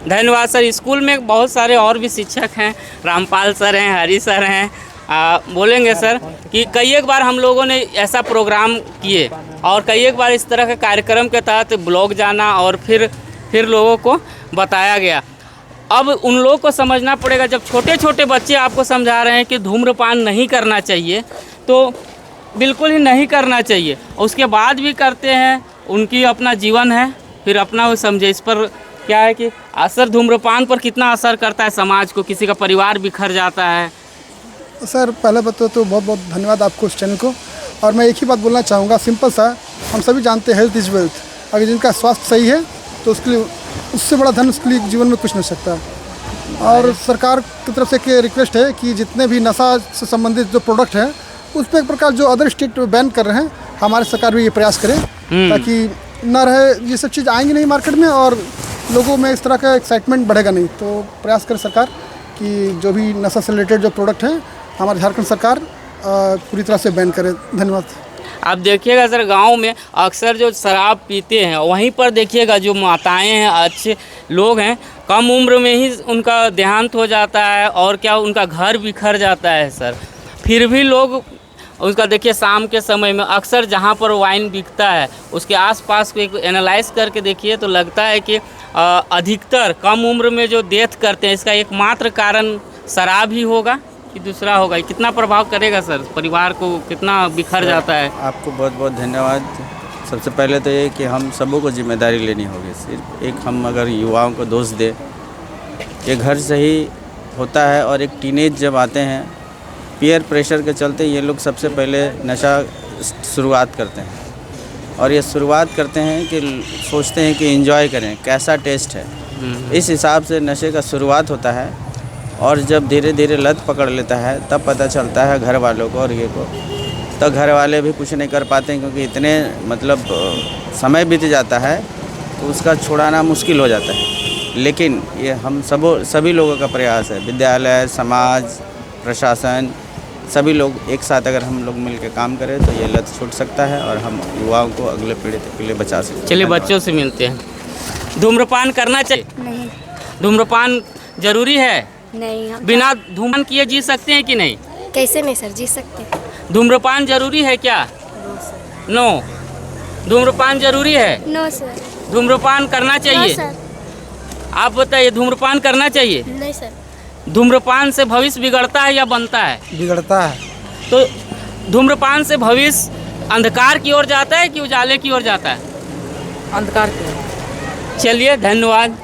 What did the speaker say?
धन्यवाद sir. School में बहुत सारे और भी शिक्षक हैं, रामपाल सर हैं, हरी सर हैं। बोलेंगे सर कि कई एक बार हम लोगों ने ऐसा प्रोग्राम किए और कई एक बार इस तरह के कार्यक्रम के तहत ब्लॉग जाना और फिर लोगों को बताया गया। अब उन लोगों को समझना पड़ेगा, जब छोटे छोटे बच्चे आपको समझा रहे हैं कि धूम्रपान नहीं करना चाहिए, तो बिल्कुल ही नहीं करना चाहिए, उसके बाद भी करते हैं, उनकी अपना जीवन है, फिर अपना वो समझे। इस पर क्या है कि असर धूम्रपान पर कितना असर करता है समाज को, किसी का परिवार बिखर जाता है। सर पहले बात तो बहुत बहुत धन्यवाद आपको उस चैनल को। और मैं एक ही बात बोलना चाहूँगा, सिंपल सा, हम सभी जानते हैं हेल्थ इज़ वेल्थ। अगर जिनका स्वास्थ्य सही है तो उसके लिए उससे बड़ा धन उसके लिए जीवन में कुछ नहीं सकता। और सरकार की तरफ से एक रिक्वेस्ट है कि जितने भी नशा से संबंधित जो प्रोडक्ट हैं उस पर एक प्रकार जो अदर स्टेट बैन कर रहे हैं, हमारी सरकार भी ये प्रयास करे ताकि ना रहे, ये सब चीज़ आएंगी नहीं मार्केट में और लोगों में इस तरह का एक्साइटमेंट बढ़ेगा नहीं। तो प्रयास करे सरकार कि जो भी नशा से रिलेटेड जो प्रोडक्ट हैं हमारी झारखंड सरकार पूरी तरह से बैन करे। धन्यवाद। आप देखिएगा सर, गांव में अक्सर जो शराब पीते हैं वहीं पर देखिएगा जो माताएं हैं, अच्छे लोग हैं, कम उम्र में ही उनका देहांत हो जाता है और क्या उनका घर बिखर जाता है सर। फिर भी लोग उसका देखिए, शाम के समय में अक्सर जहाँ पर वाइन बिकता है उसके आसपास को एक एनालाइज करके देखिए तो लगता है कि अधिकतर कम उम्र में जो डेथ करते हैं इसका एकमात्र कारण शराब ही होगा कि दूसरा होगा। कितना प्रभाव करेगा सर, परिवार को कितना बिखर जाता है। आपको बहुत बहुत धन्यवाद। सबसे पहले तो ये कि हम सबों को जिम्मेदारी लेनी होगी। सिर्फ एक हम अगर युवाओं को दोष दें, ये घर से ही होता है। और एक टीनेज जब आते हैं, पीयर प्रेशर के चलते ये लोग सबसे पहले नशा शुरुआत करते हैं। और ये शुरुआत करते हैं कि सोचते हैं कि एंजॉय करें, कैसा टेस्ट है, इस हिसाब से नशे का शुरुआत होता है। और जब धीरे धीरे लत पकड़ लेता है तब पता चलता है घर वालों को और ये को, तो घर वाले भी कुछ नहीं कर पाते हैं क्योंकि इतने मतलब समय बीत जाता है तो उसका छुड़ाना मुश्किल हो जाता है। लेकिन ये हम सभी लोगों का प्रयास है, विद्यालय, समाज, प्रशासन, सभी लोग एक साथ अगर हम लोग मिल के काम करें तो ये लत छूट सकता है और हम युवाओं को अगले पीढ़ी के लिए बचा सकते हैं। चलिए बच्चों से मिलते हैं। धूम्रपान करना चाहिए? नहीं। धूम्रपान जरूरी है? नहीं। हम बिना धूम्रपान किए जी सकते हैं कि नहीं? कैसे नहीं सर, जी सकते। धूम्रपान जरूरी है क्या? नो। धूम्रपान जरूरी है? No sir. धूम्रपान करना चाहिए? No sir. आप बताइए, धूम्रपान करना चाहिए? नहीं सर। धूम्रपान से भविष्य बिगड़ता है या बनता है? बिगड़ता है। तो धूम्रपान से भविष्य अंधकार की ओर जाता है कि उजाले की ओर जाता है? अंधकार की। चलिए धन्यवाद।